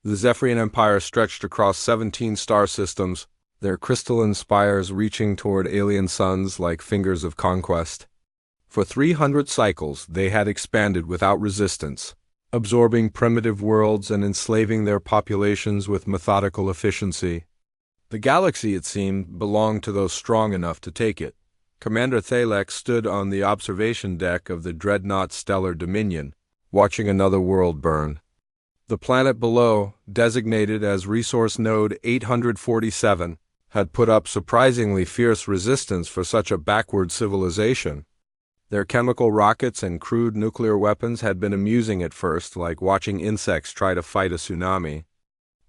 The Zephyrian Empire stretched across 17 star systems, their crystalline spires reaching toward alien suns like fingers of conquest. For 300 cycles, they had expanded without resistance, absorbing primitive worlds and enslaving their populations with methodical efficiency. The galaxy, it seemed, belonged to those strong enough to take it. Commander Thalex stood on the observation deck of the dreadnought Stellar Dominion, watching another world burn. The planet below, designated as Resource Node 847, had put up surprisingly fierce resistance for such a backward civilization. Their chemical rockets and crude nuclear weapons had been amusing at first, like watching insects try to fight a tsunami.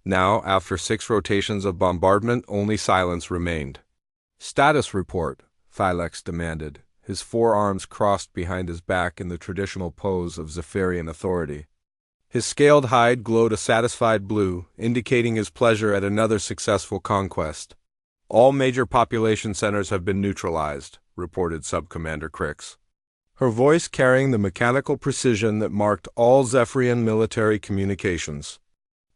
Now, after 6 rotations of bombardment, only silence remained. "Status report," Thalex demanded, his forearms crossed behind his back in the traditional pose of Zephyrian authority. His scaled hide glowed a satisfied blue, indicating his pleasure at another successful conquest. "All major population centers have been neutralized," reported Subcommander Crix, her voice carrying the mechanical precision that marked all Zephyrian military communications.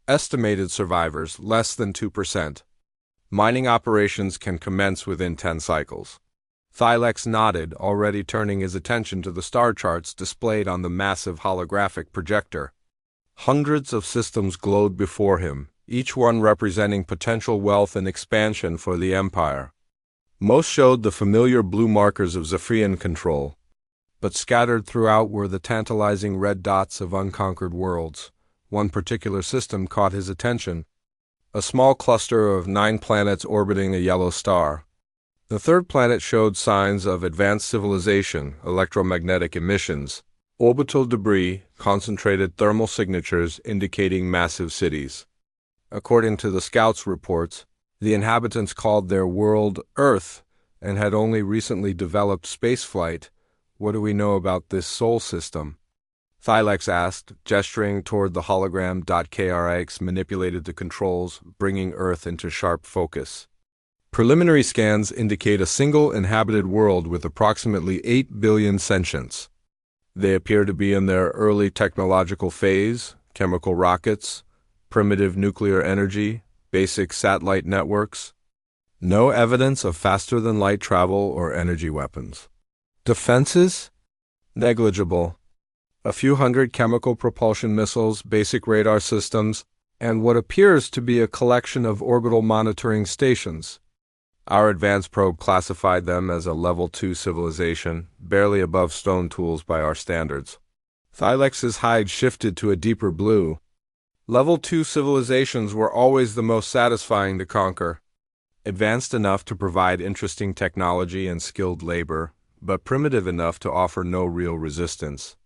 "Estimated survivors, less than 2%. Mining operations can commence within 10 cycles." Thalex nodded, already turning his attention to the star charts displayed on the massive holographic projector. Hundreds of systems glowed before him, each one representing potential wealth and expansion for the Empire. Most showed the familiar blue markers of Zephyrian control, but scattered throughout were the tantalizing red dots of unconquered worlds. One particular system caught his attention, a small cluster of 9 planets orbiting a yellow star. The third planet showed signs of advanced civilization, electromagnetic emissions, orbital debris, concentrated thermal signatures indicating massive cities. According to the scouts' reports, the inhabitants called their world Earth and had only recently developed spaceflight. "What do we know about this Sol system?" Thalex asked, gesturing toward the hologram. KRX manipulated the controls, bringing Earth into sharp focus. "Preliminary scans indicate a single inhabited world with approximately 8 billion sentients. They appear to be in their early technological phase, chemical rockets, primitive nuclear energy, basic satellite networks. No evidence of faster-than-light travel or energy weapons. Defenses? Negligible. A few hundred chemical propulsion missiles, basic radar systems, and what appears to be a collection of orbital monitoring stations. Our advanced probe classified them as a Level 2 civilization, barely above stone tools by our standards." Thalex's hide shifted to a deeper blue. Level 2 civilizations were always the most satisfying to conquer. Advanced enough to provide interesting technology and skilled labor, but primitive enough to offer no real resistance.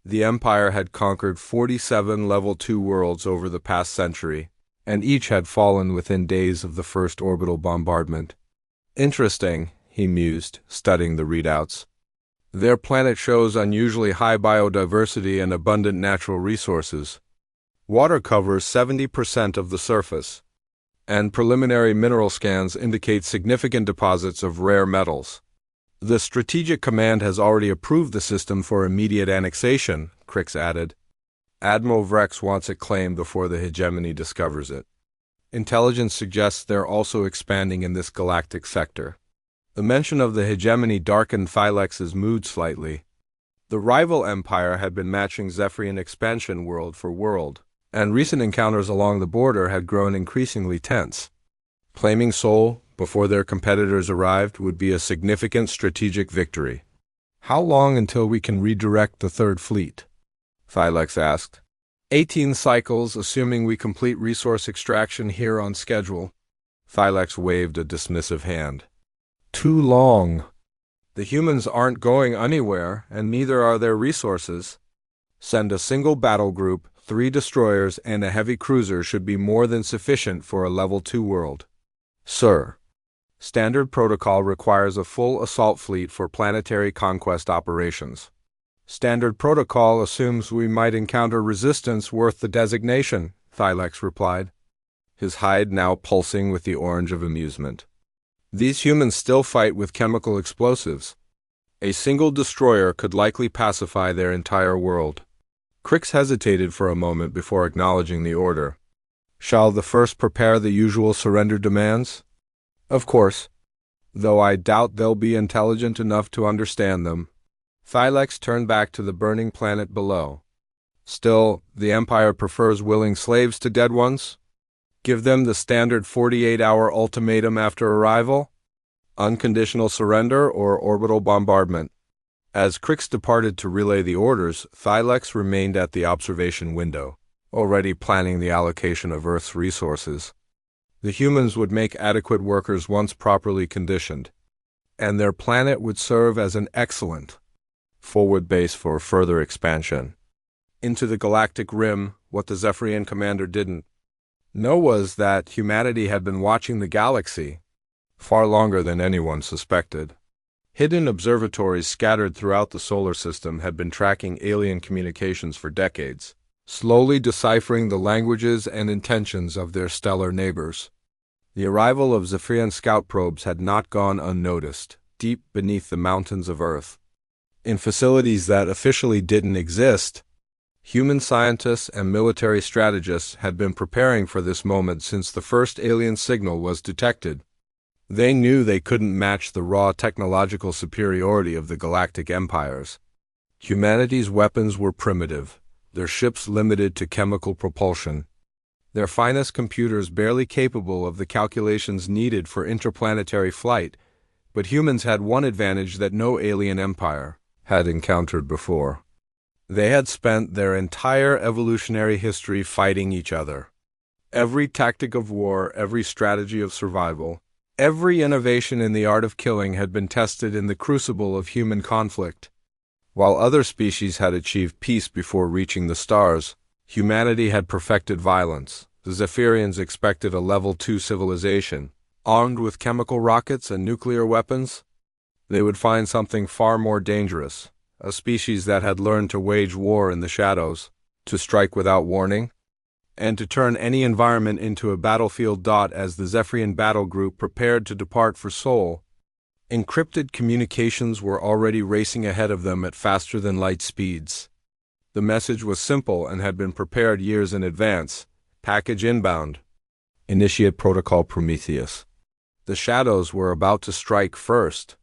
The Empire had conquered 47 Level 2 worlds over the past century, and each had fallen within days of the first orbital bombardment. "Interesting," he mused, studying the readouts. "Their planet shows unusually high biodiversity and abundant natural resources. Water covers 70% of the surface, and preliminary mineral scans indicate significant deposits of rare metals. The Strategic Command has already approved the system for immediate annexation," Crix added. "Admiral Vrex wants it claimed before the hegemony discovers it. Intelligence suggests they're also expanding in this galactic sector." The mention of the hegemony darkened Thylex's mood slightly. The rival empire had been matching Zephyrian expansion world for world, and recent encounters along the border had grown increasingly tense. Claiming Sol before their competitors arrived would be a significant strategic victory. "How long until we can redirect the Third Fleet?" Thylex asked. 18 cycles, assuming we complete resource extraction here on schedule." Thylex waved a dismissive hand. "Too long. The humans aren't going anywhere, and neither are their resources. Send a single battle group, 3 destroyers, and a heavy cruiser should be more than sufficient for a Level 2 world." "Sir, standard protocol requires a full assault fleet for planetary conquest operations." "Standard protocol assumes we might encounter resistance worth the designation," Thylex replied, his hide now pulsing with the orange of amusement. "These humans still fight with chemical explosives. A single destroyer could likely pacify their entire world." Crix hesitated for a moment before acknowledging the order. Shall the first prepare the usual surrender demands? Of course, though I doubt they'll be intelligent enough to understand them. Thylex turned back to the burning planet below. Still, the Empire prefers willing slaves to dead ones? Give them the standard 48-hour ultimatum after arrival? Unconditional surrender or orbital bombardment? As Crix departed to relay the orders, Thylex remained at the observation window, already planning the allocation of Earth's resources. The humans would make adequate workers once properly conditioned, and their planet would serve as an excellent forward base for further expansion. Into the galactic rim, what the Zephyrian commander didn't know was that humanity had been watching the galaxy far longer than anyone suspected. Hidden observatories scattered throughout the solar system had been tracking alien communications for decades, slowly deciphering the languages and intentions of their stellar neighbors. The arrival of Zephyrian scout probes had not gone unnoticed, deep beneath the mountains of Earth. In facilities that officially didn't exist, human scientists and military strategists had been preparing for this moment since the first alien signal was detected. They knew they couldn't match the raw technological superiority of the galactic empires. Humanity's weapons were primitive, their ships limited to chemical propulsion, their finest computers barely capable of the calculations needed for interplanetary flight, but humans had one advantage that no alien empire had encountered before. They had spent their entire evolutionary history fighting each other. Every tactic of war, every strategy of survival, every innovation in the art of killing had been tested in the crucible of human conflict. While other species had achieved peace before reaching the stars, humanity had perfected violence. The Zephyrians expected a level 2 civilization, armed with chemical rockets and nuclear weapons. They would find something far more dangerous, a species that had learned to wage war in the shadows, to strike without warning, and to turn any environment into a battlefield. As the Zephyrian battle group prepared to depart for Sol, encrypted communications were already racing ahead of them at faster-than-light speeds. The message was simple and had been prepared years in advance. Package inbound. Initiate Protocol Prometheus. The shadows were about to strike first.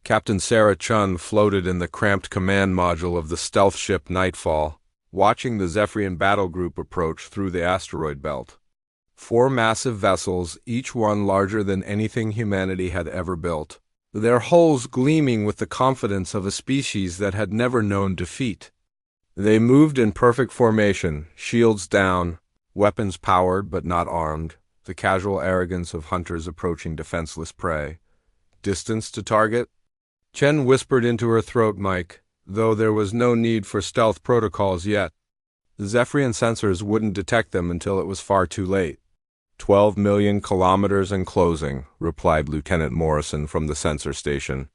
Captain Sarah Chun floated in the cramped command module of the stealth ship Nightfall, watching the Zephyrian battle group approach through the asteroid belt. 4 massive vessels, each one larger than anything humanity had ever built, their hulls gleaming with the confidence of a species that had never known defeat. They moved in perfect formation, shields down, weapons powered but not armed, the casual arrogance of hunters approaching defenseless prey. Distance to target? Chen whispered into her throat mic, though there was no need for stealth protocols yet. The Zephyrian sensors wouldn't detect them until it was far too late. 12 million kilometers and closing, replied Lieutenant Morrison from the sensor station.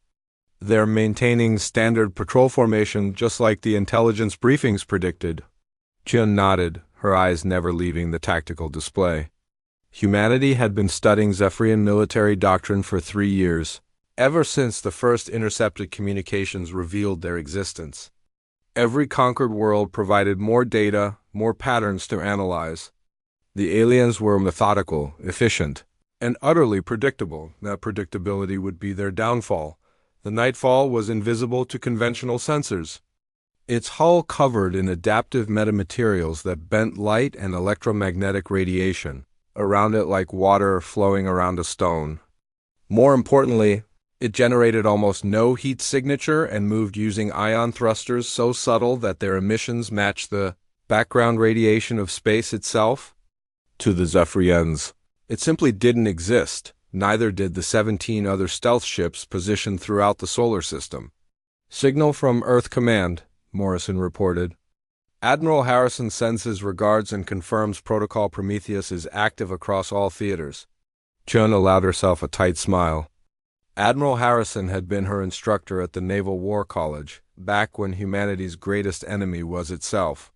They're maintaining standard patrol formation just like the intelligence briefings predicted. Chen nodded, her eyes never leaving the tactical display. Humanity had been studying Zephyrian military doctrine for 3 years, ever since the first intercepted communications revealed their existence. Every conquered world provided more data, more patterns to analyze. The aliens were methodical, efficient, and utterly predictable. That predictability would be their downfall. The Nightfall was invisible to conventional sensors, its hull covered in adaptive metamaterials that bent light and electromagnetic radiation around it like water flowing around a stone. More importantly, it generated almost no heat signature and moved using ion thrusters so subtle that their emissions matched the background radiation of space itself. To the Zephyrians, it simply didn't exist. Neither did the 17 other stealth ships positioned throughout the solar system. Signal from Earth Command, Morrison reported. Admiral Harrison sends his regards and confirms Protocol Prometheus is active across all theaters. Chun allowed herself a tight smile. Admiral Harrison had been her instructor at the Naval War College, back when humanity's greatest enemy was itself.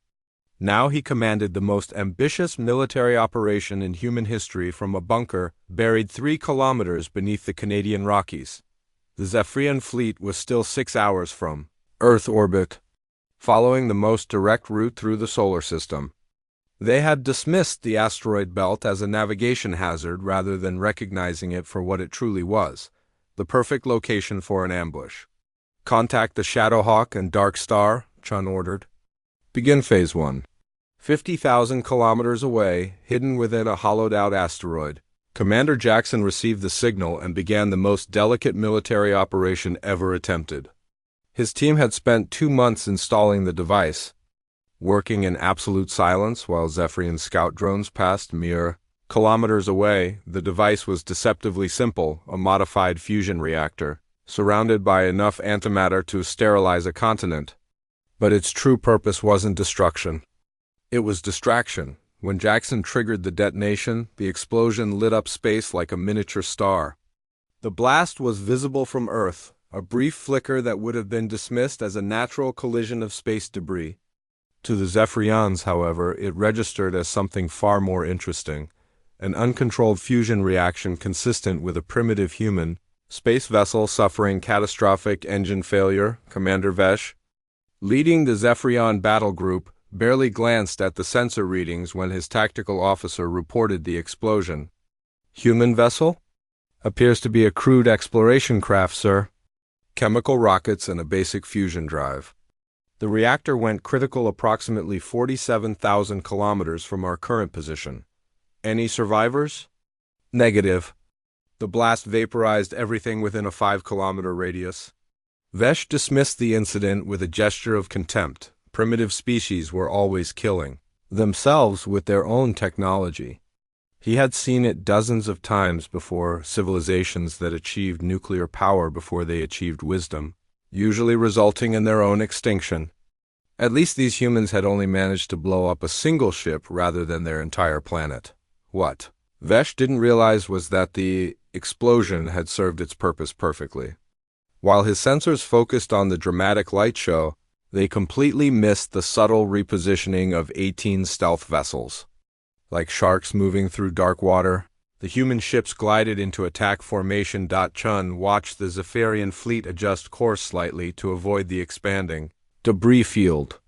Now he commanded the most ambitious military operation in human history from a bunker buried 3 kilometers beneath the Canadian Rockies. The Zephyrian fleet was still 6 hours from Earth orbit, following the most direct route through the solar system. They had dismissed the asteroid belt as a navigation hazard rather than recognizing it for what it truly was, the perfect location for an ambush. Contact the Shadowhawk and Dark Star, Chun ordered. Begin Phase 1. 50,000 kilometers away, hidden within a hollowed-out asteroid, Commander Jackson received the signal and began the most delicate military operation ever attempted. His team had spent 2 months installing the device, working in absolute silence while Zephyrian scout drones passed mere kilometers away. The device was deceptively simple, a modified fusion reactor, surrounded by enough antimatter to sterilize a continent. But its true purpose wasn't destruction. It was distraction. When Jackson triggered the detonation, the explosion lit up space like a miniature star. The blast was visible from Earth, a brief flicker that would have been dismissed as a natural collision of space debris. To the Zephyrians, however, it registered as something far more interesting, an uncontrolled fusion reaction consistent with a primitive human space vessel suffering catastrophic engine failure. Commander Vesh, leading the Zephyrian battle group, barely glanced at the sensor readings when his tactical officer reported the explosion. Human vessel? Appears to be a crude exploration craft, sir. Chemical rockets and a basic fusion drive. The reactor went critical approximately 47,000 kilometers from our current position. Any survivors? Negative. The blast vaporized everything within a 5-kilometer radius. Vesh dismissed the incident with a gesture of contempt. Primitive species were always killing themselves with their own technology. He had seen it dozens of times before. Civilizations that achieved nuclear power before they achieved wisdom, usually resulting in their own extinction. At least these humans had only managed to blow up a single ship rather than their entire planet. What Vesh didn't realize was that the explosion had served its purpose perfectly. While his sensors focused on the dramatic light show, they completely missed the subtle repositioning of 18 stealth vessels. Like sharks moving through dark water, the human ships glided into attack formation. Chun watched the Zephyrian fleet adjust course slightly to avoid the expanding debris field,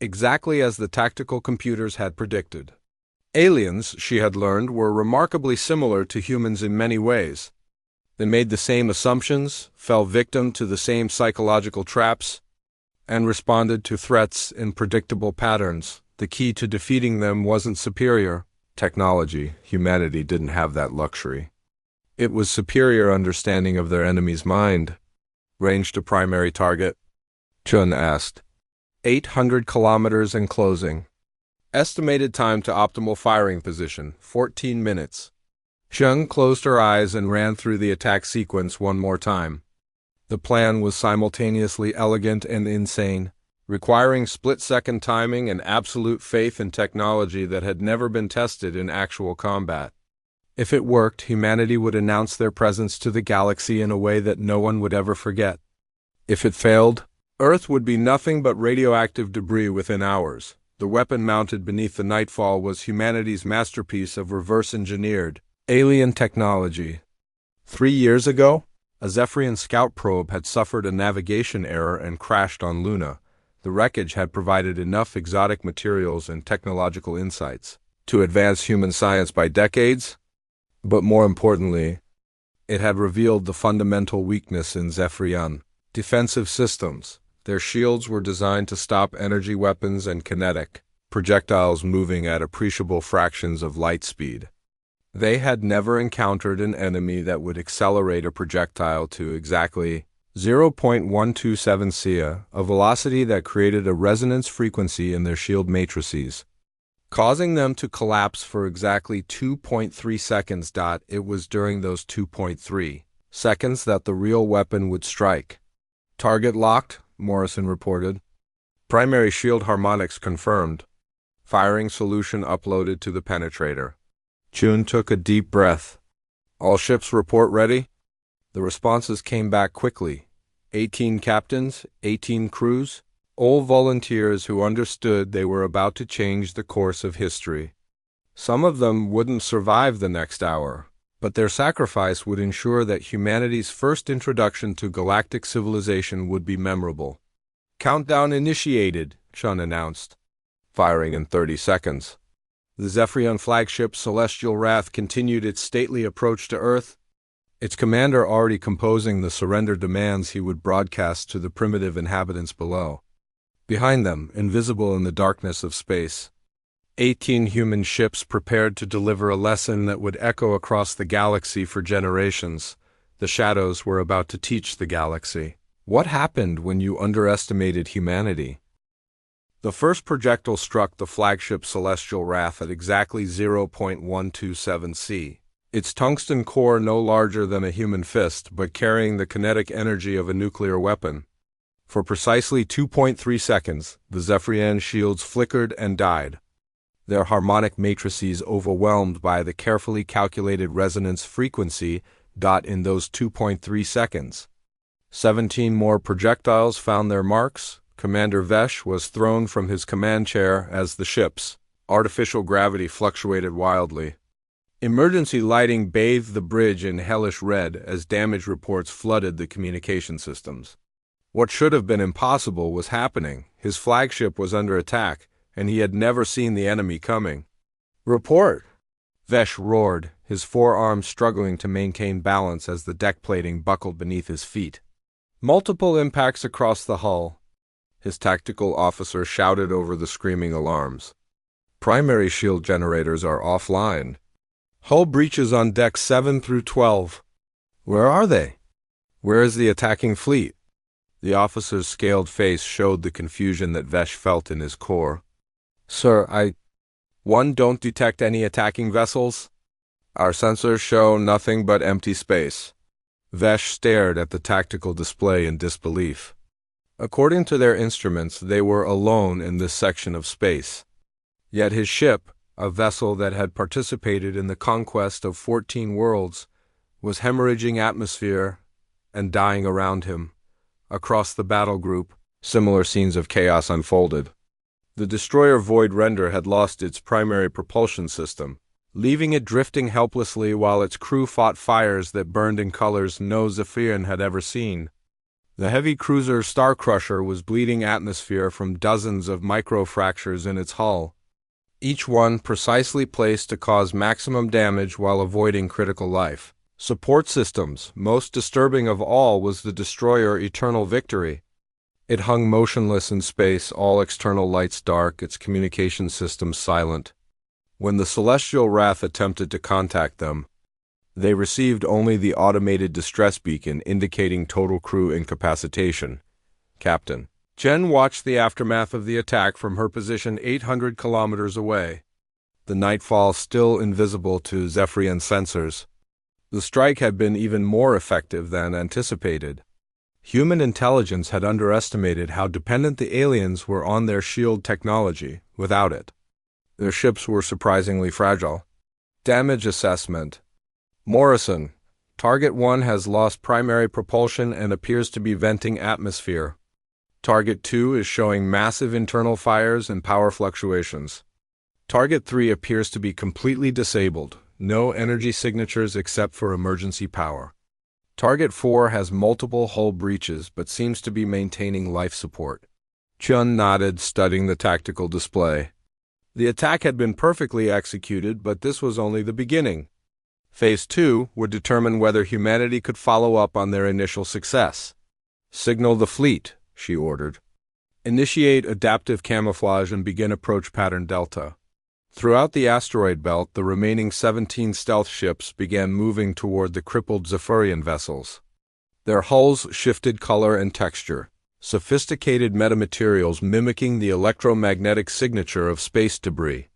exactly as the tactical computers had predicted. Aliens, she had learned, were remarkably similar to humans in many ways. They made the same assumptions, fell victim to the same psychological traps, and responded to threats in predictable patterns. The key to defeating them wasn't superior technology. Humanity didn't have that luxury. It was superior understanding of their enemy's mind. Range to primary target? Chun asked. 800 kilometers and closing. Estimated time to optimal firing position, 14 minutes. Chun closed her eyes and ran through the attack sequence one more time. The plan was simultaneously elegant and insane, requiring split-second timing and absolute faith in technology that had never been tested in actual combat. If it worked, humanity would announce their presence to the galaxy in a way that no one would ever forget. If it failed, Earth would be nothing but radioactive debris within hours. The weapon mounted beneath the Nightfall was humanity's masterpiece of reverse-engineered alien technology. 3 years ago, a Zephyrian scout probe had suffered a navigation error and crashed on Luna. The wreckage had provided enough exotic materials and technological insights to advance human science by decades, but more importantly, it had revealed the fundamental weakness in Zephyrian defensive systems. Their shields were designed to stop energy weapons and kinetic projectiles moving at appreciable fractions of light speed. They had never encountered an enemy that would accelerate a projectile to exactly 0.127 Sia, a velocity that created a resonance frequency in their shield matrices, causing them to collapse for exactly 2.3 seconds. It was during those 2.3 seconds that the real weapon would strike. Target locked, Morrison reported. Primary shield harmonics confirmed. Firing solution uploaded to the penetrator. Chun took a deep breath. All ships report ready? The responses came back quickly. 18 captains, 18 crews, all volunteers who understood they were about to change the course of history. Some of them wouldn't survive the next hour, but their sacrifice would ensure that humanity's first introduction to galactic civilization would be memorable. Countdown initiated, Chun announced. Firing in 30 seconds. The Zephyrian flagship Celestial Wrath continued its stately approach to Earth, its commander already composing the surrender demands he would broadcast to the primitive inhabitants below. Behind them, invisible in the darkness of space, 18 human ships prepared to deliver a lesson that would echo across the galaxy for generations. The shadows were about to teach the galaxy. What happened when you underestimated humanity? The first projectile struck the flagship Celestial Wrath at exactly 0.127 C. Its tungsten core no larger than a human fist, but carrying the kinetic energy of a nuclear weapon. For precisely 2.3 seconds, the Zephyrian shields flickered and died, their harmonic matrices overwhelmed by the carefully calculated resonance frequency. In those 2.3 seconds, 17 more projectiles found their marks. Commander Vesh was thrown from his command chair as the ship's artificial gravity fluctuated wildly. Emergency lighting bathed the bridge in hellish red as damage reports flooded the communication systems. What should have been impossible was happening. His flagship was under attack, and he had never seen the enemy coming. "Report!" Vesh roared, his forearms struggling to maintain balance as the deck plating buckled beneath his feet. "Multiple impacts across the hull," his tactical officer shouted over the screaming alarms. "Primary shield generators are offline. Hull breaches on decks 7 through 12. Where are they? Where is the attacking fleet?" The officer's scaled face showed the confusion that Vesh felt in his core. "Sir, don't detect any attacking vessels. Our sensors show nothing but empty space." Vesh stared at the tactical display in disbelief. According to their instruments, they were alone in this section of space. Yet his ship, a vessel that had participated in the conquest of 14 worlds, was hemorrhaging atmosphere and dying around him. Across the battle group, similar scenes of chaos unfolded. The destroyer Void Render had lost its primary propulsion system, leaving it drifting helplessly while its crew fought fires that burned in colors no Zephyrian had ever seen. The heavy cruiser Starcrusher was bleeding atmosphere from dozens of microfractures in its hull, each one precisely placed to cause maximum damage while avoiding critical life. Support systems, most disturbing of all, was the destroyer Eternal Victory. It hung motionless in space, all external lights dark, its communication systems silent. When the Celestial Wrath attempted to contact them, they received only the automated distress beacon indicating total crew incapacitation. Captain Jen watched the aftermath of the attack from her position 800 kilometers away, the nightfall still invisible to Zephyrian sensors. The strike had been even more effective than anticipated. Human intelligence had underestimated how dependent the aliens were on their shield technology. Without it, their ships were surprisingly fragile. Damage assessment. Morrison, Target 1 has lost primary propulsion and appears to be venting atmosphere. Target 2 is showing massive internal fires and power fluctuations. Target 3 appears to be completely disabled, no energy signatures except for emergency power. Target 4 has multiple hull breaches but seems to be maintaining life support. Chun nodded, studying the tactical display. The attack had been perfectly executed, but this was only the beginning. Phase 2 would determine whether humanity could follow up on their initial success. "Signal the fleet," she ordered. "Initiate adaptive camouflage and begin approach pattern Delta." Throughout the asteroid belt, the remaining 17 stealth ships began moving toward the crippled Zephyrian vessels. Their hulls shifted color and texture, sophisticated metamaterials mimicking the electromagnetic signature of space debris.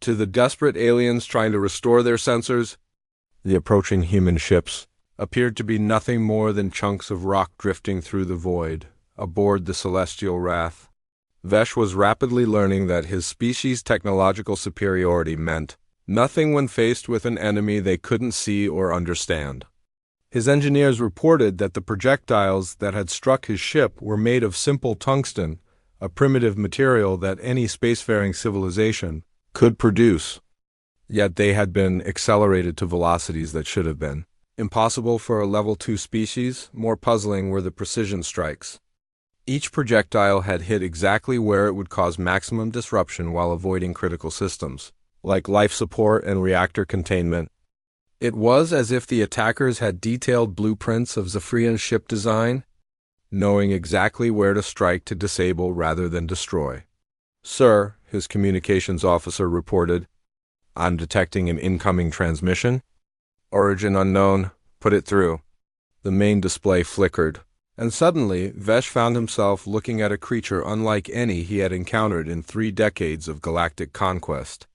To the desperate aliens trying to restore their sensors, the approaching human ships appeared to be nothing more than chunks of rock drifting through the void, aboard the Celestial Wrath. Vesh was rapidly learning that his species' technological superiority meant nothing when faced with an enemy they couldn't see or understand. His engineers reported that the projectiles that had struck his ship were made of simple tungsten, a primitive material that any spacefaring civilization could produce. Yet they had been accelerated to velocities that should have been impossible for a level 2 species. More puzzling were the precision strikes. Each projectile had hit exactly where it would cause maximum disruption while avoiding critical systems. like life support and reactor containment. It was as if the attackers had detailed blueprints of Zephyrian's ship design, knowing exactly where to strike to disable rather than destroy. "Sir," his communications officer reported, "I'm detecting an incoming transmission. Origin unknown. Put it through." The main display flickered, and suddenly Vesh found himself looking at a creature unlike any he had encountered in 3 decades of galactic conquest.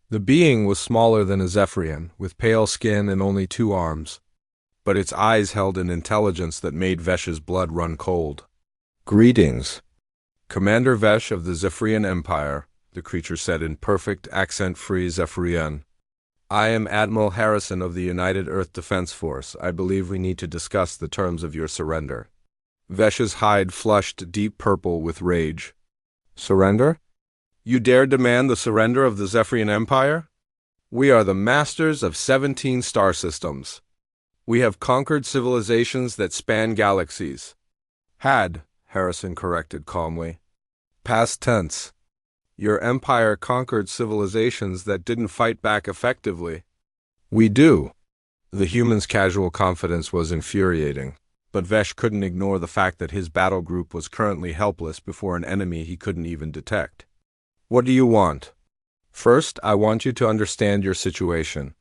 The being was smaller than a Zephyrian, with pale skin and only 2 arms, but its eyes held an intelligence that made Vesh's blood run cold. "Greetings, Commander Vesh of the Zephyrian Empire," the creature said in perfect, accent-free Zephyrian. "I am Admiral Harrison of the United Earth Defense Force. I believe we need to discuss the terms of your surrender." Vesh's hide flushed deep purple with rage. "Surrender? You dare demand the surrender of the Zephyrian Empire? We are the masters of 17 star systems. We have conquered civilizations that span galaxies." "Had," Harrison corrected calmly. "Past tense. Your empire conquered civilizations that didn't fight back effectively." "We do." The human's casual confidence was infuriating, but Vesh couldn't ignore the fact that his battle group was currently helpless before an enemy he couldn't even detect. "What do you want?" "First, I want you to understand your situation.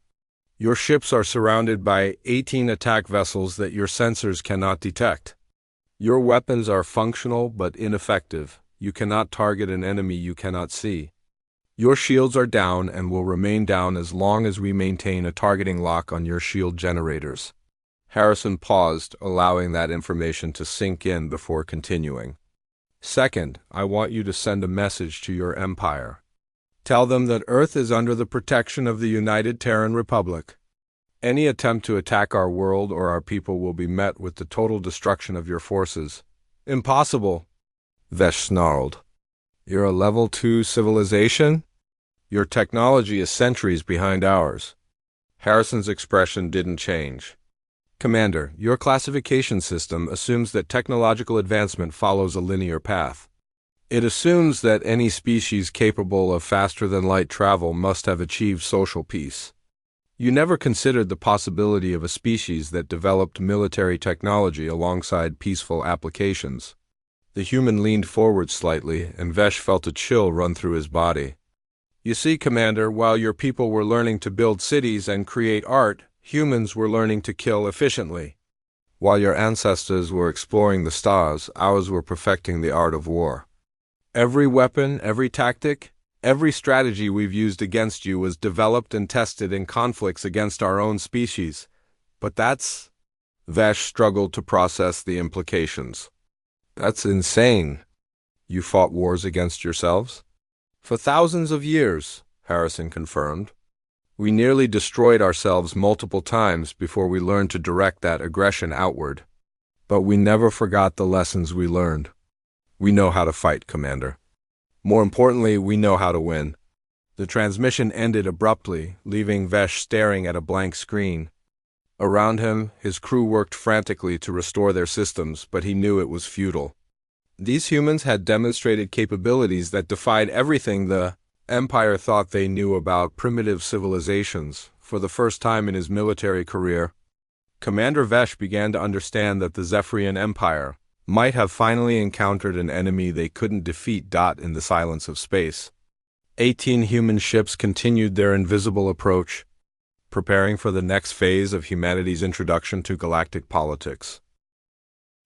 Your ships are surrounded by 18 attack vessels that your sensors cannot detect. Your weapons are functional but ineffective. You cannot target an enemy you cannot see. Your shields are down and will remain down as long as we maintain a targeting lock on your shield generators." Harrison paused, allowing that information to sink in before continuing. "Second, I want you to send a message to your empire. Tell them that Earth is under the protection of the United Terran Republic. Any attempt to attack our world or our people will be met with the total destruction of your forces." "Impossible," Vesh snarled. "You're a level 2 civilization? Your technology is centuries behind ours." Harrison's expression didn't change. "Commander, your classification system assumes that technological advancement follows a linear path. It assumes that any species capable of faster-than-light travel must have achieved social peace. You never considered the possibility of a species that developed military technology alongside peaceful applications." The human leaned forward slightly, and Vesh felt a chill run through his body. "You see, Commander, while your people were learning to build cities and create art, humans were learning to kill efficiently. While your ancestors were exploring the stars, ours were perfecting the art of war. Every weapon, every tactic, every strategy we've used against you was developed and tested in conflicts against our own species. But that's—" Vesh struggled to process the implications. "That's insane. You fought wars against yourselves?" "For thousands of years," Harrison confirmed. "We nearly destroyed ourselves multiple times before we learned to direct that aggression outward. But we never forgot the lessons we learned. We know how to fight, Commander. More importantly, we know how to win." The transmission ended abruptly, leaving Vesh staring at a blank screen. Around him, his crew worked frantically to restore their systems, but he knew it was futile. These humans had demonstrated capabilities that defied everything the Empire thought they knew about primitive civilizations. For the first time in his military career, Commander Vesh began to understand that the Zephyrian Empire might have finally encountered an enemy they couldn't defeat. In the silence of space, 18 human ships continued their invisible approach, preparing for the next phase of humanity's introduction to galactic politics.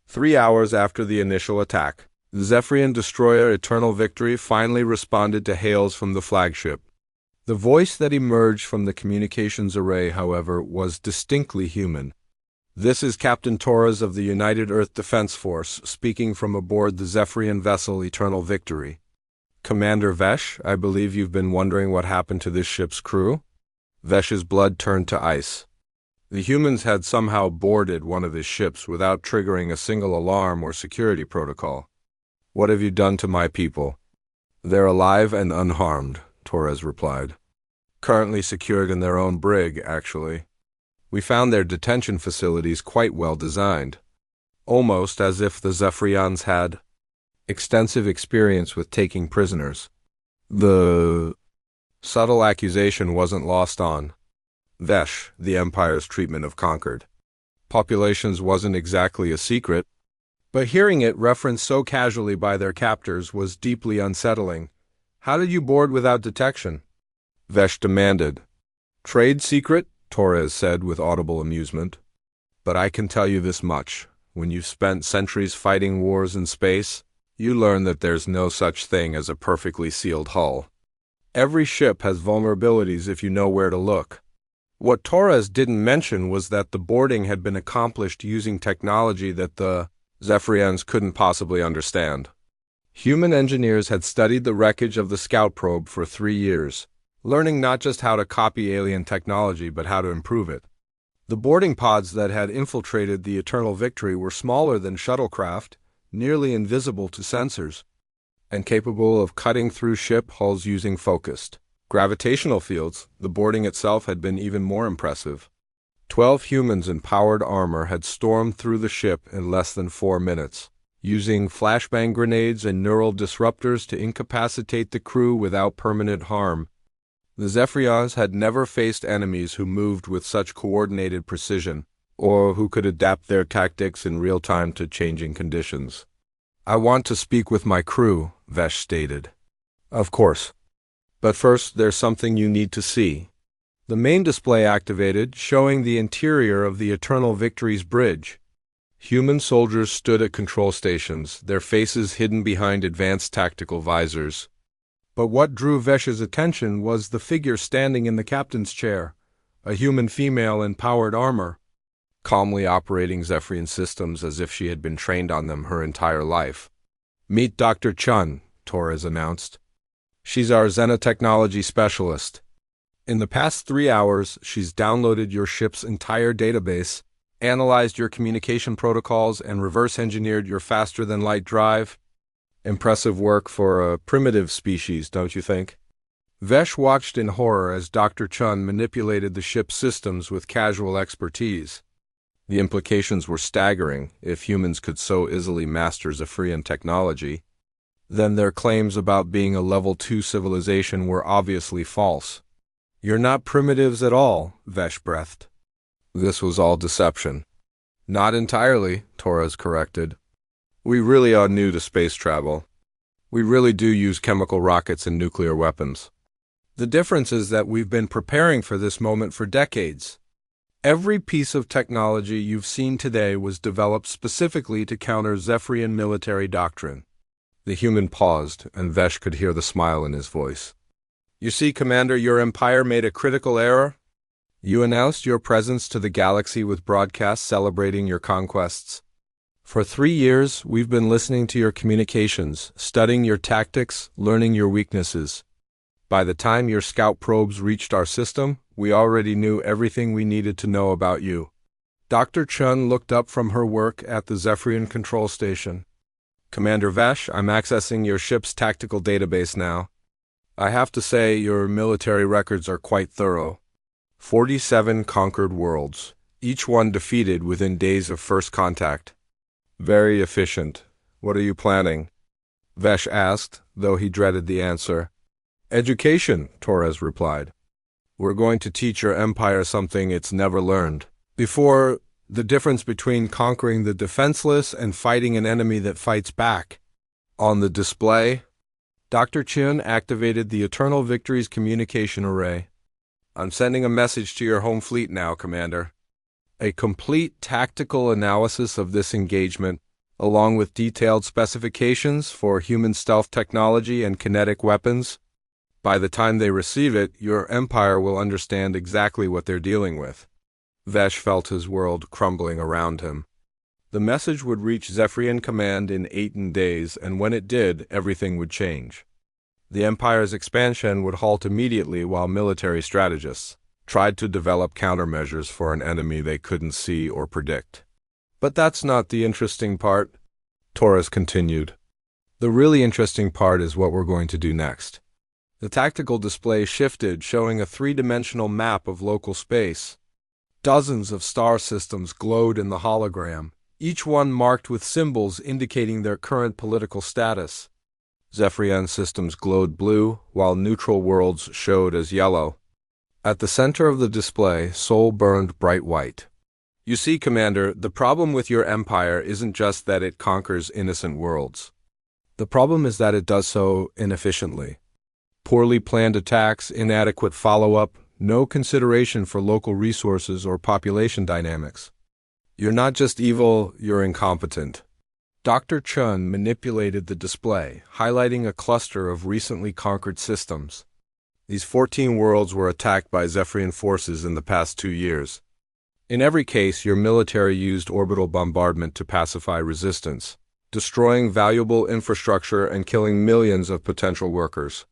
3 hours after the initial attack, the Zephyrian destroyer Eternal Victory finally responded to hails from the flagship. The voice that emerged from the communications array, however, was distinctly human. "This is Captain Torres of the United Earth Defense Force, speaking from aboard the Zephyrian vessel Eternal Victory. Commander Vesh, I believe you've been wondering what happened to this ship's crew?" Vesh's blood turned to ice. The humans had somehow boarded one of his ships without triggering a single alarm or security protocol. "What have you done to my people?" "They're alive and unharmed," Torres replied. "Currently secured in their own brig, actually. We found their detention facilities quite well designed, almost as if the Zephyrians had extensive experience with taking prisoners." The Subtle accusation wasn't lost on Vesh, the Empire's treatment of conquered populations wasn't exactly a secret, but hearing it referenced so casually by their captors was deeply unsettling. How did you board without detection? Vesh demanded. Trade secret, Torres said with audible amusement. But I can tell you this much. When you've spent centuries fighting wars in space, you learn that there's no such thing as a perfectly sealed hull. Every ship has vulnerabilities if you know where to look. What Torres didn't mention was that the boarding had been accomplished using technology that the Zephyrians couldn't possibly understand. Human engineers had studied the wreckage of the scout probe for 3 years, learning not just how to copy alien technology but how to improve it. The boarding pods that had infiltrated the Eternal Victory were smaller than shuttlecraft, nearly invisible to sensors, and capable of cutting through ship hulls using focused gravitational fields. The boarding itself had been even more impressive. 12 humans in powered armor had stormed through the ship in less than 4 minutes, using flashbang grenades and neural disruptors to incapacitate the crew without permanent harm. The Zephyrians had never faced enemies who moved with such coordinated precision, or who could adapt their tactics in real time to changing conditions. I want to speak with my crew, Vesh stated. Of course. But first, there's something you need to see. The main display activated, showing the interior of the Eternal Victory's bridge. Human soldiers stood at control stations, their faces hidden behind advanced tactical visors. But what drew Vesh's attention was the figure standing in the captain's chair, a human female in powered armor, calmly operating Zephyrian systems as if she had been trained on them her entire life. Meet Dr. Chun, Torres announced. She's our xenotechnology specialist. In the past 3 hours, she's downloaded your ship's entire database, analyzed your communication protocols, and reverse-engineered your faster-than-light drive. Impressive work for a primitive species, don't you think? Vesh watched in horror as Dr. Chun manipulated the ship's systems with casual expertise. The implications were staggering. If humans could so easily master Zephyrian technology, then their claims about being a level 2 civilization were obviously false. You're not primitives at all, Vesh breathed. This was all deception. Not entirely, Torres corrected. We really are new to space travel. We really do use chemical rockets and nuclear weapons. The difference is that we've been preparing for this moment for decades. Every piece of technology you've seen today was developed specifically to counter Zephyrian military doctrine. The human paused, and Vesh could hear the smile in his voice. You see, Commander, your empire made a critical error. You announced your presence to the galaxy with broadcasts celebrating your conquests. For 3 years, we've been listening to your communications, studying your tactics, learning your weaknesses. By the time your scout probes reached our system, we already knew everything we needed to know about you. Dr. Chun looked up from her work at the Zephyrian control station. Commander Vesh, I'm accessing your ship's tactical database now. I have to say, your military records are quite thorough. 47 conquered worlds, each one defeated within days of first contact. Very efficient. What are you planning? Vesh asked, though he dreaded the answer. Education, Torres replied. We're going to teach your empire something it's never learned before, the difference between conquering the defenseless and fighting an enemy that fights back. On the display, Dr. Chun activated the Eternal Victory's communication array. I'm sending a message to your home fleet now, Commander. A complete tactical analysis of this engagement, along with detailed specifications for human stealth technology and kinetic weapons. By the time they receive it, your empire will understand exactly what they're dealing with. Vesh felt his world crumbling around him. The message would reach Zephyrian Command in 8 days, and when it did, everything would change. The Empire's expansion would halt immediately while military strategists tried to develop countermeasures for an enemy they couldn't see or predict. But that's not the interesting part, Torres continued. The really interesting part is what we're going to do next. The tactical display shifted, showing a 3-dimensional map of local space. Dozens of star systems glowed in the hologram, each one marked with symbols indicating their current political status. Zephyrian systems glowed blue, while neutral worlds showed as yellow. At the center of the display, Sol burned bright white. You see, Commander, the problem with your empire isn't just that it conquers innocent worlds. The problem is that it does so inefficiently. Poorly planned attacks, inadequate follow-up, no consideration for local resources or population dynamics. You're not just evil, you're incompetent. Dr. Chun manipulated the display, highlighting a cluster of recently conquered systems. These 14 worlds were attacked by Zephyrian forces in the past 2 years. In every case, your military used orbital bombardment to pacify resistance, destroying valuable infrastructure and killing millions of potential workers.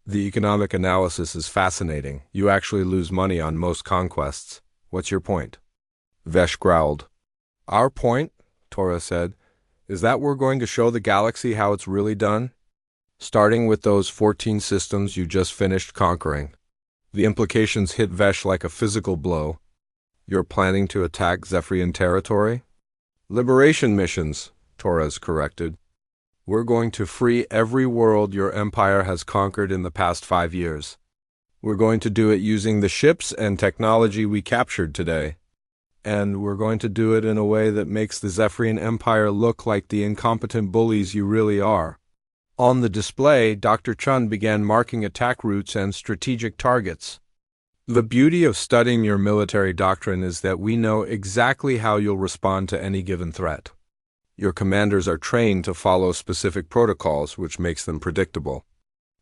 The economic analysis is fascinating. You actually lose money on most conquests. What's your point? Vesh growled. Our point, Tora said, is that we're going to show the galaxy how it's really done, starting with those 14 systems you just finished conquering. The implications hit Vesh like a physical blow. You're planning to attack Zephyrian territory? Liberation missions, Torres corrected. We're going to free every world your empire has conquered in the past 5 years. We're going to do it using the ships and technology we captured today. And we're going to do it in a way that makes the Zephyrian Empire look like the incompetent bullies you really are. On the display, Dr. Chun began marking attack routes and strategic targets. The beauty of studying your military doctrine is that we know exactly how you'll respond to any given threat. Your commanders are trained to follow specific protocols, which makes them predictable.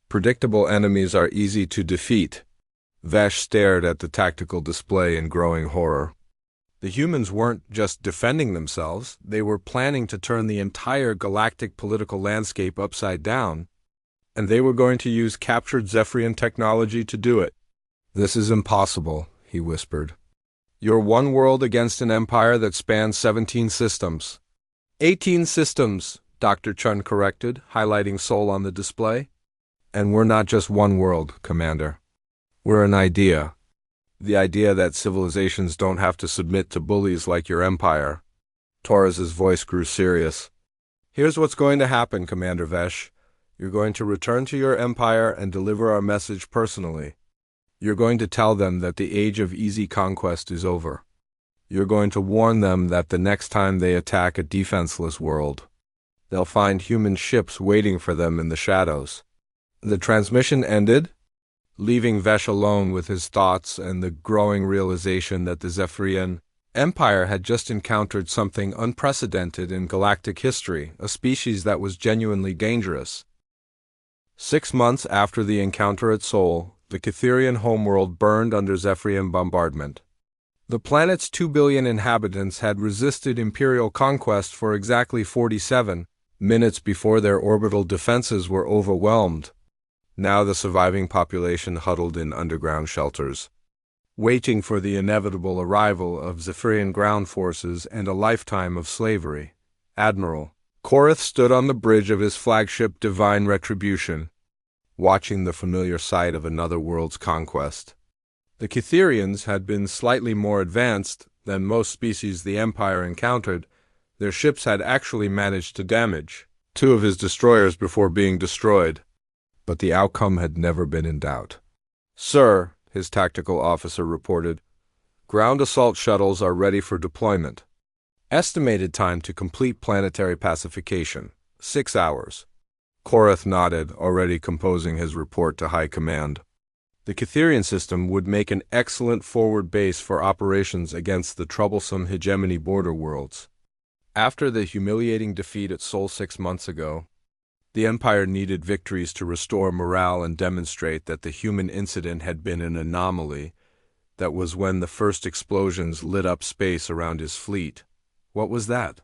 Predictable enemies are easy to defeat. Vesh stared at the tactical display in growing horror. The humans weren't just defending themselves, they were planning to turn the entire galactic political landscape upside down, and they were going to use captured Zephyrian technology to do it. This is impossible, he whispered. You're one world against an empire that spans 17 systems. 18 systems, Dr. Chun corrected, highlighting Sol on the display. And we're not just one world, Commander. We're an idea. The idea that civilizations don't have to submit to bullies like your empire. Torres's voice grew serious. Here's what's going to happen, Commander Vesh. You're going to return to your empire and deliver our message personally. You're going to tell them that the age of easy conquest is over. You're going to warn them that the next time they attack a defenseless world, they'll find human ships waiting for them in the shadows. The transmission ended, leaving Vesh alone with his thoughts and the growing realization that the Zephyrian Empire had just encountered something unprecedented in galactic history, a species that was genuinely dangerous. 6 months after the encounter at Sol, the Catherian homeworld burned under Zephyrian bombardment. The planet's 2 billion inhabitants had resisted Imperial conquest for exactly 47 minutes before their orbital defenses were overwhelmed. Now the surviving population huddled in underground shelters, waiting for the inevitable arrival of Zephyrian ground forces and a lifetime of slavery. Admiral Korith stood on the bridge of his flagship Divine Retribution, watching the familiar sight of another world's conquest. The Catherians had been slightly more advanced than most species the Empire encountered. Their ships had actually managed to damage 2 of his destroyers before being destroyed. But the outcome had never been in doubt. Sir, his tactical officer reported, ground assault shuttles are ready for deployment. Estimated time to complete planetary pacification, 6 hours. Korith nodded, already composing his report to High Command. The Catherian system would make an excellent forward base for operations against the troublesome hegemony border worlds. After the humiliating defeat at Sol 6 months ago, the Empire needed victories to restore morale and demonstrate that the human incident had been an anomaly. That was when the first explosions lit up space around his fleet. What was that?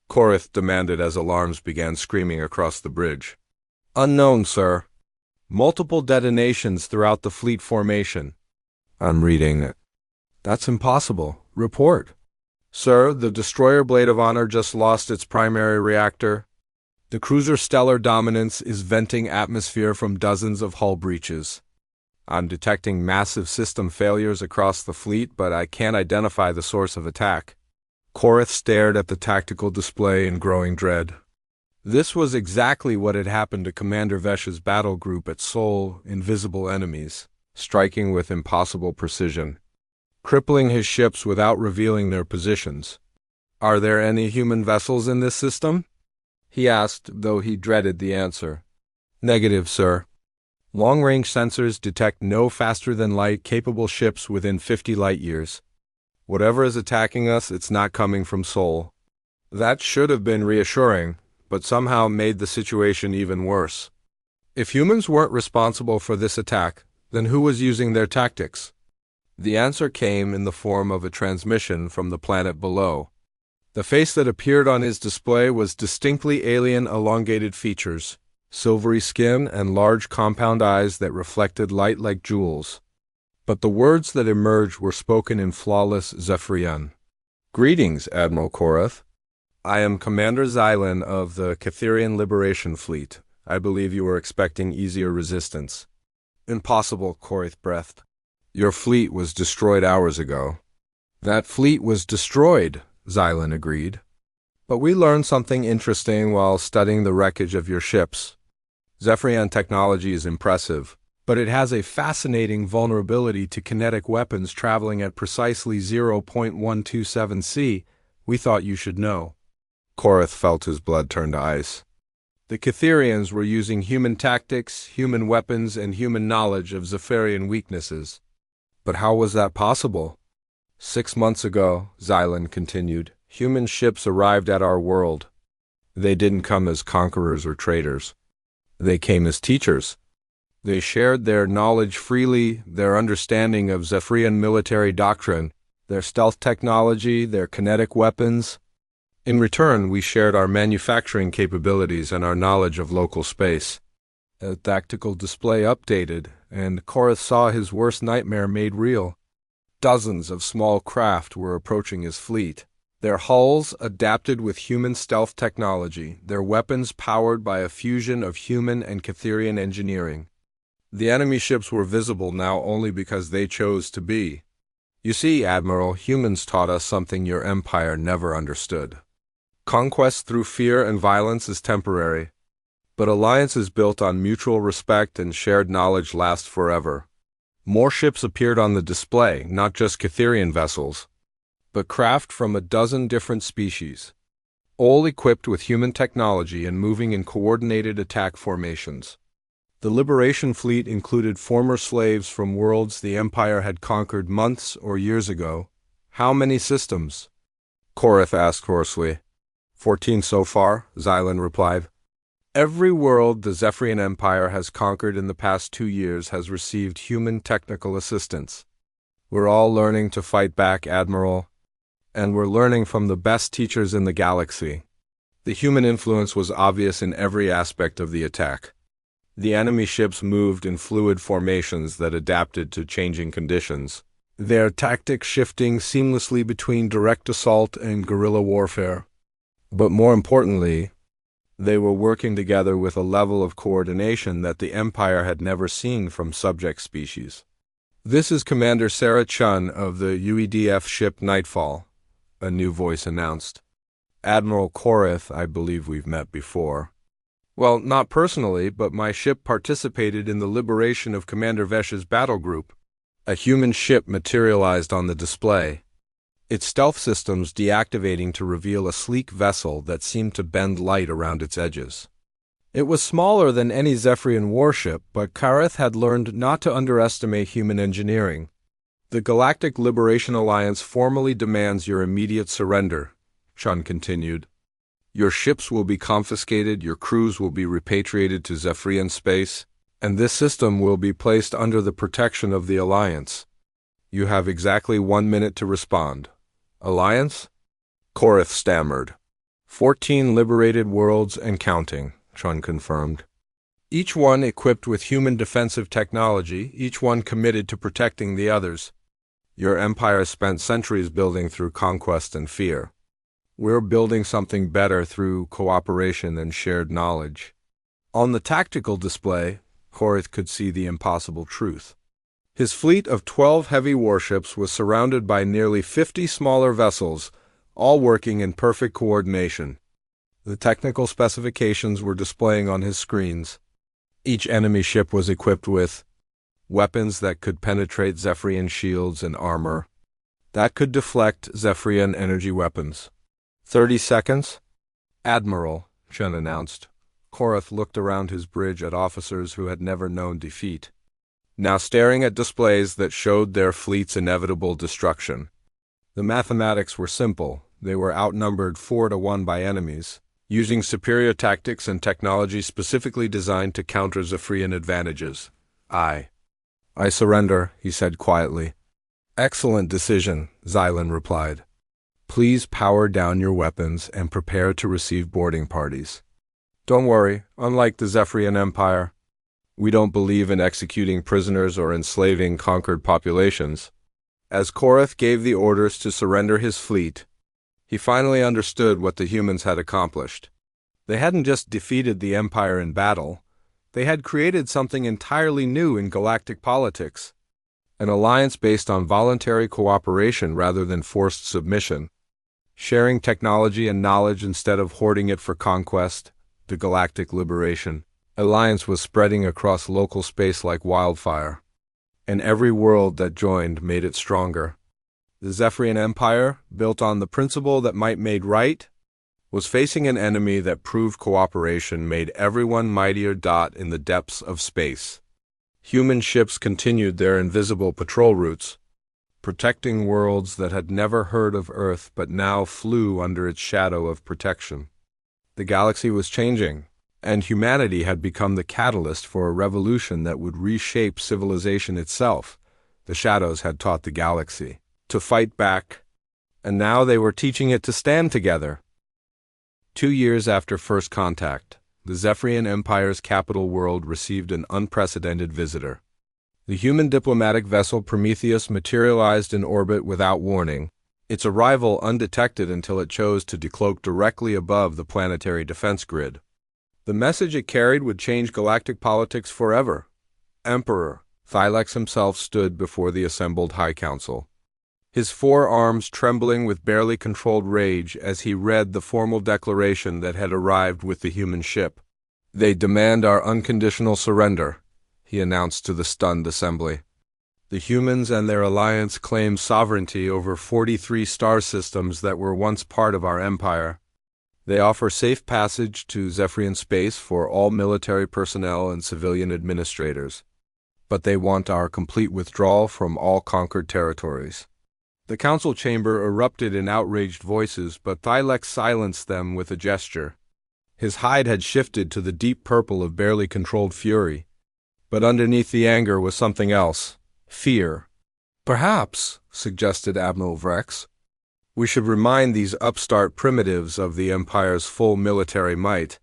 Korith demanded as alarms began screaming across the bridge. Unknown, sir. Multiple detonations throughout the fleet formation. I'm reading it. That's impossible. Report. Sir, the destroyer Blade of Honor just lost its primary reactor. The cruiser Stellar Dominance is venting atmosphere from dozens of hull breaches. I'm detecting massive system failures across the fleet, but I can't identify the source of attack. Korith stared at the tactical display in growing dread. This was exactly what had happened to Commander Vesh's battle group at Seoul, invisible enemies, striking with impossible precision, crippling his ships without revealing their positions. "Are there any human vessels in this system?" he asked, though he dreaded the answer. "Negative, sir. Long-range sensors detect no faster-than-light capable ships within 50 light-years. Whatever is attacking us, it's not coming from Seoul." That should have been reassuring, but somehow made the situation even worse. If humans weren't responsible for this attack, then who was using their tactics? The answer came in the form of a transmission from the planet below. The face that appeared on his display was distinctly alien elongated features, silvery skin, and large compound eyes that reflected light like jewels. But the words that emerged were spoken in flawless Zephyrian. "Greetings, Admiral Korath. I am Commander Xylan of the Catherian Liberation Fleet. I believe you were expecting easier resistance." "Impossible," Korath breathed. "Your fleet was destroyed hours ago." "That fleet was destroyed," Xylan agreed. "But we learned something interesting while studying the wreckage of your ships. Zephyrian technology is impressive, but it has a fascinating vulnerability to kinetic weapons traveling at precisely 0.127 C. We thought you should know." Korath felt his blood turn to ice. The Catherians were using human tactics, human weapons, and human knowledge of Zephyrian weaknesses. But how was that possible? 6 months ago, Xylan continued, human ships arrived at our world. They didn't come as conquerors or traitors. They came as teachers. They shared their knowledge freely, their understanding of Zephyrian military doctrine, their stealth technology, their kinetic weapons. In return, we shared our manufacturing capabilities and our knowledge of local space. A tactical display updated, and Korath saw his worst nightmare made real. Dozens of small craft were approaching his fleet, their hulls adapted with human stealth technology, their weapons powered by a fusion of human and Catherian engineering. The enemy ships were visible now only because they chose to be. "You see, Admiral, humans taught us something your empire never understood. Conquest through fear and violence is temporary, but alliances built on mutual respect and shared knowledge last forever." More ships appeared on the display, not just Catherian vessels, but craft from a dozen different species, all equipped with human technology and moving in coordinated attack formations. The Liberation Fleet included former slaves from worlds the Empire had conquered months or years ago. "How many systems?" Korath asked hoarsely. 14 so far," Xylan replied. "Every world the Zephyrian Empire has conquered in the past 2 years has received human technical assistance. We're all learning to fight back, Admiral, and we're learning from the best teachers in the galaxy." The human influence was obvious in every aspect of the attack. The enemy ships moved in fluid formations that adapted to changing conditions, their tactics shifting seamlessly between direct assault and guerrilla warfare. But more importantly, they were working together with a level of coordination that the Empire had never seen from subject species. "This is Commander Sarah Chun of the UEDF ship Nightfall," a new voice announced. "Admiral Korath, I believe we've met before. Well, not personally, but my ship participated in the liberation of Commander Vesh's battle group." A human ship materialized on the display, its stealth systems deactivating to reveal a sleek vessel that seemed to bend light around its edges. It was smaller than any Zephyrian warship, but Korath had learned not to underestimate human engineering. "The Galactic Liberation Alliance formally demands your immediate surrender," Chun continued. "Your ships will be confiscated, your crews will be repatriated to Zephyrian space, and this system will be placed under the protection of the Alliance. You have exactly 1 minute to respond." "Alliance?" Korath stammered. 14 liberated worlds and counting, Chun confirmed. Each one equipped with human defensive technology, each one committed to protecting the others. Your empire spent centuries building through conquest and fear. We're building something better through cooperation and shared knowledge. On the tactical display, Korath could see the impossible truth. His fleet of 12 heavy warships was surrounded by nearly 50 smaller vessels, all working in perfect coordination. The technical specifications were displaying on his screens. Each enemy ship was equipped with weapons that could penetrate Zephyrian shields and armor, that could deflect Zephyrian energy weapons. 30 seconds? Admiral, Chen announced. Korath looked around his bridge at officers who had never known defeat, now staring at displays that showed their fleet's inevitable destruction. The mathematics were simple. They were outnumbered 4-1 by enemies, using superior tactics and technology specifically designed to counter Zephyrian advantages. I surrender, he said quietly. Excellent decision, Xylan replied. Please power down your weapons and prepare to receive boarding parties. Don't worry, unlike the Zephyrian Empire, we don't believe in executing prisoners or enslaving conquered populations. As Korath gave the orders to surrender his fleet, he finally understood what the humans had accomplished. They hadn't just defeated the Empire in battle, they had created something entirely new in galactic politics, an alliance based on voluntary cooperation rather than forced submission. Sharing technology and knowledge instead of hoarding it for conquest, the galactic liberation. Alliance was spreading across local space like wildfire, and every world that joined made it stronger. The Zephyrian Empire, built on the principle that might made right, was facing an enemy that proved cooperation made everyone mightier. In the depths of space, human ships continued their invisible patrol routes, protecting worlds that had never heard of Earth but now flew under its shadow of protection. The galaxy was changing, and humanity had become the catalyst for a revolution that would reshape civilization itself. The shadows had taught the galaxy to fight back, and now they were teaching it to stand together. 2 years after first contact, the Zephyrian Empire's capital world received an unprecedented visitor. The human diplomatic vessel Prometheus materialized in orbit without warning, its arrival undetected until it chose to decloak directly above the planetary defense grid. The message it carried would change galactic politics forever. Emperor Thylex himself stood before the assembled High Council, his forearms trembling with barely controlled rage as he read the formal declaration that had arrived with the human ship. They demand our unconditional surrender, he announced to the stunned assembly. The humans and their alliance claim sovereignty over 43 star systems that were once part of our empire. They offer safe passage to Zephyrian space for all military personnel and civilian administrators, but they want our complete withdrawal from all conquered territories. The council chamber erupted in outraged voices, but Thylex silenced them with a gesture. His hide had shifted to the deep purple of barely controlled fury, but underneath the anger was something else. Fear. Perhaps, suggested Admiral Vrex, we should remind these upstart primitives of the Empire's full military might.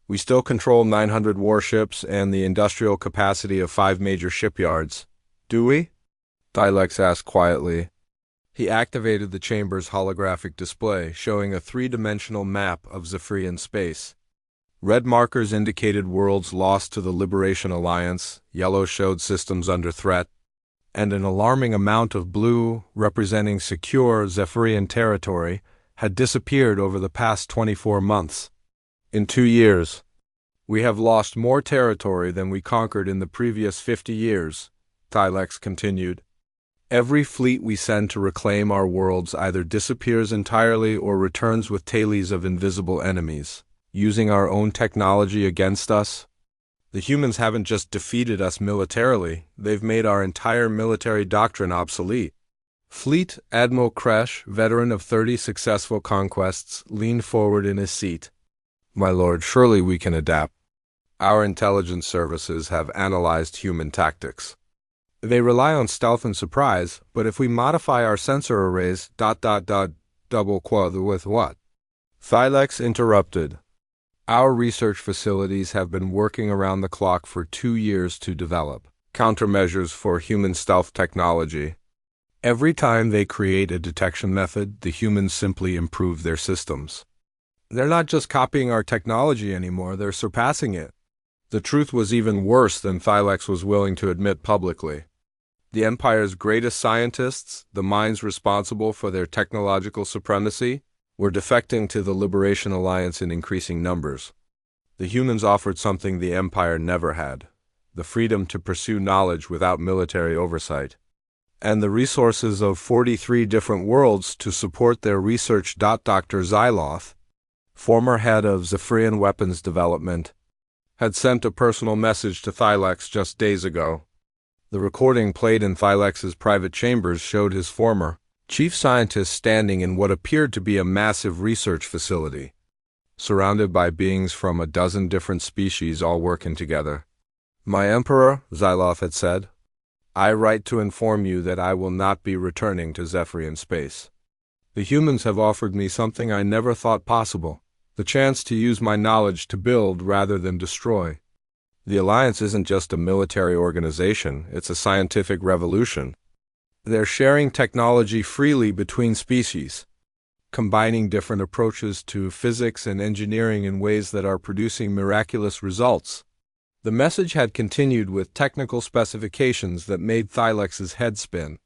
We still control 900 warships and the industrial capacity of 5 major shipyards. Do we? Thylex asked quietly. He activated the chamber's holographic display, showing a 3-dimensional map of Zephyrian space. Red markers indicated worlds lost to the Liberation Alliance, yellow showed systems under threat, and an alarming amount of blue, representing secure Zephyrian territory, had disappeared over the past 24 months. In 2 years, we have lost more territory than we conquered in the previous 50 years, Thylex continued. Every fleet we send to reclaim our worlds either disappears entirely or returns with tailies of invisible enemies, using our own technology against us. The humans haven't just defeated us militarily, they've made our entire military doctrine obsolete. Fleet Admiral Kresh, veteran of 30 successful conquests, leaned forward in his seat. My lord, surely we can adapt. Our intelligence services have analyzed human tactics. They rely on stealth and surprise, but if we modify our sensor arrays, double quad with what? Thylex interrupted. Our research facilities have been working around the clock for 2 years to develop countermeasures for human stealth technology. Every time they create a detection method, the humans simply improve their systems. They're not just copying our technology anymore, they're surpassing it. The truth was even worse than Thylex was willing to admit publicly. The Empire's greatest scientists, the minds responsible for their technological supremacy, were defecting to the Liberation Alliance in increasing numbers. The humans offered something the Empire never had: the freedom to pursue knowledge without military oversight, and the resources of 43 different worlds to support their research. Dr. Xyloth, former head of Zephyrian weapons development, had sent a personal message to Thylex just days ago. The recording played in Thylex's private chambers showed his former chief scientist standing in what appeared to be a massive research facility, surrounded by beings from a dozen different species all working together. "My Emperor," Xyloth had said, "I write to inform you that I will not be returning to Zephyrian space. The humans have offered me something I never thought possible: the chance to use my knowledge to build rather than destroy. The Alliance isn't just a military organization, it's a scientific revolution. They're sharing technology freely between species, combining different approaches to physics and engineering in ways that are producing miraculous results." The message had continued with technical specifications that made Thylex's head spin.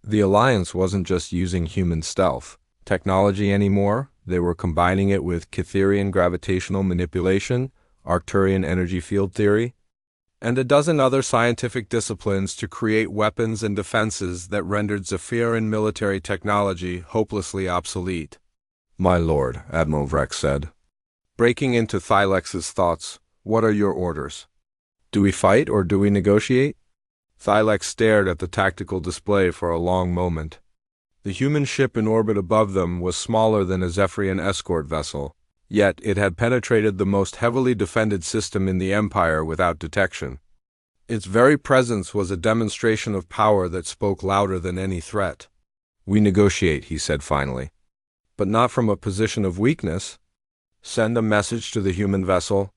The Alliance wasn't just using human stealth technology anymore. They were combining it with Cytherian gravitational manipulation, Arcturian energy field theory, and a dozen other scientific disciplines to create weapons and defenses that rendered Zephyrian military technology hopelessly obsolete. "My lord," Admiral Vrex said, breaking into Thylex's thoughts, "what are your orders? Do we fight or do we negotiate?" Thylex stared at the tactical display for a long moment. The human ship in orbit above them was smaller than a Zephyrian escort vessel, yet it had penetrated the most heavily defended system in the Empire without detection. Its very presence was a demonstration of power that spoke louder than any threat. "We negotiate," he said finally, "but not from a position of weakness. Send a message to the human vessel.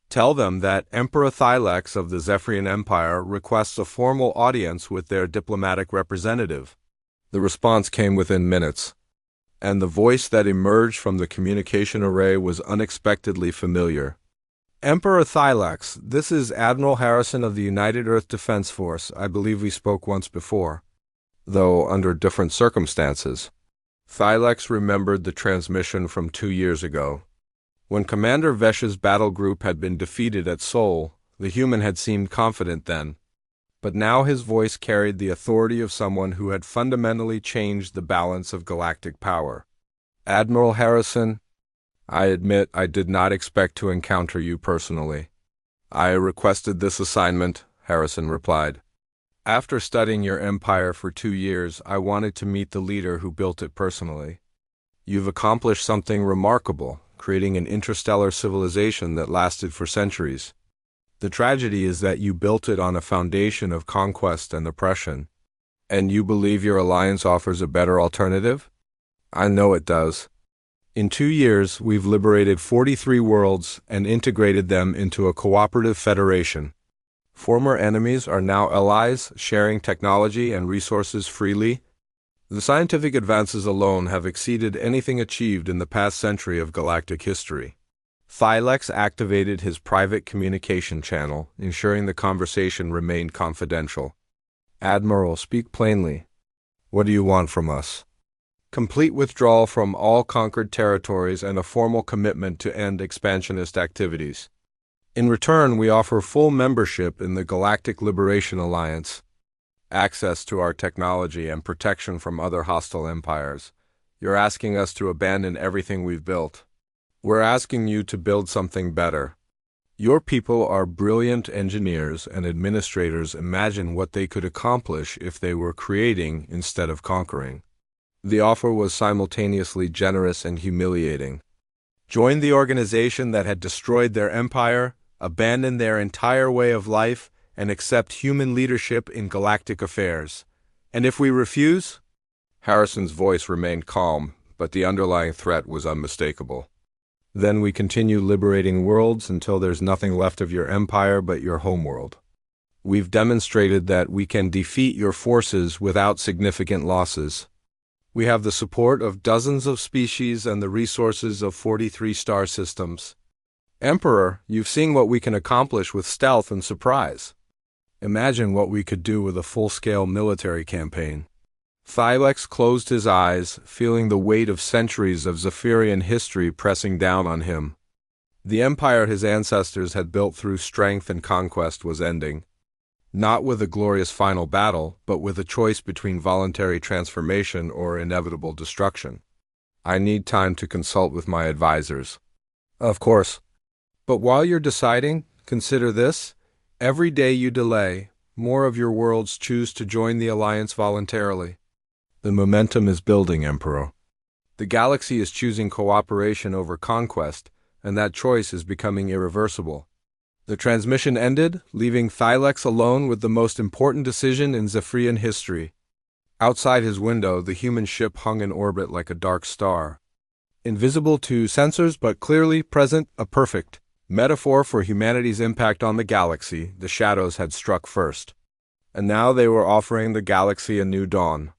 Tell them that Emperor Thylex of the Zephyrian Empire requests a formal audience with their diplomatic representative." The response came within minutes, and the voice that emerged from the communication array was unexpectedly familiar. "Emperor Thylex, this is Admiral Harrison of the United Earth Defense Force. I believe we spoke once before, though under different circumstances." Thylex remembered the transmission from 2 years ago. When Commander Vesh's battle group had been defeated at Sol, the human had seemed confident then, but now his voice carried the authority of someone who had fundamentally changed the balance of galactic power. "Admiral Harrison, I admit I did not expect to encounter you personally. I requested this assignment," Harrison replied. "After studying your empire for 2 years, I wanted to meet the leader who built it personally. You've accomplished something remarkable, creating an interstellar civilization that lasted for centuries. The tragedy is that you built it on a foundation of conquest and oppression. And you believe your alliance offers a better alternative? I know it does. In 2 years, we've liberated 43 worlds and integrated them into a cooperative federation. Former enemies are now allies, sharing technology and resources freely. The scientific advances alone have exceeded anything achieved in the past century of galactic history." Thylex activated his private communication channel, ensuring the conversation remained confidential. "Admiral, speak plainly. What do you want from us?" "Complete withdrawal from all conquered territories and a formal commitment to end expansionist activities. In return, we offer full membership in the Galactic Liberation Alliance, access to our technology, and protection from other hostile empires. You're asking us to abandon everything we've built. We're asking you to build something better. Your people are brilliant engineers and administrators. Imagine what they could accomplish if they were creating instead of conquering." The offer was simultaneously generous and humiliating. Join the organization that had destroyed their empire, abandon their entire way of life, and accept human leadership in galactic affairs. And if we refuse? Harrison's voice remained calm, but the underlying threat was unmistakable. Then we continue liberating worlds until there's nothing left of your empire but your homeworld. We've demonstrated that we can defeat your forces without significant losses. We have the support of dozens of species and the resources of 43 star systems. Emperor, you've seen what we can accomplish with stealth and surprise. Imagine what we could do with a full-scale military campaign. Thylex closed his eyes, feeling the weight of centuries of Zephyrian history pressing down on him. The empire his ancestors had built through strength and conquest was ending. Not with a glorious final battle, but with a choice between voluntary transformation or inevitable destruction. I need time to consult with my advisors. Of course. But while you're deciding, consider this. Every day you delay, more of your worlds choose to join the Alliance voluntarily. The momentum is building, Emperor. The galaxy is choosing cooperation over conquest, and that choice is becoming irreversible. The transmission ended, leaving Thylex alone with the most important decision in Zephyrian history. Outside his window, the human ship hung in orbit like a dark star. Invisible to sensors but clearly present, a perfect metaphor for humanity's impact on the galaxy. The shadows had struck first, and now they were offering the galaxy a new dawn.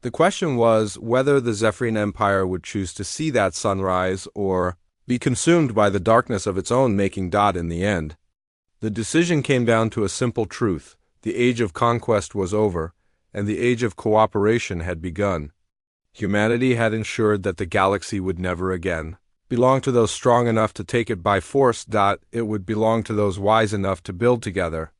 The question was whether the Zephyrian Empire would choose to see that sunrise or be consumed by the darkness of its own making in the end. The decision came down to a simple truth. The age of conquest was over, and the age of cooperation had begun. Humanity had ensured that the galaxy would never again belong to those strong enough to take it by force. It would belong to those wise enough to build together.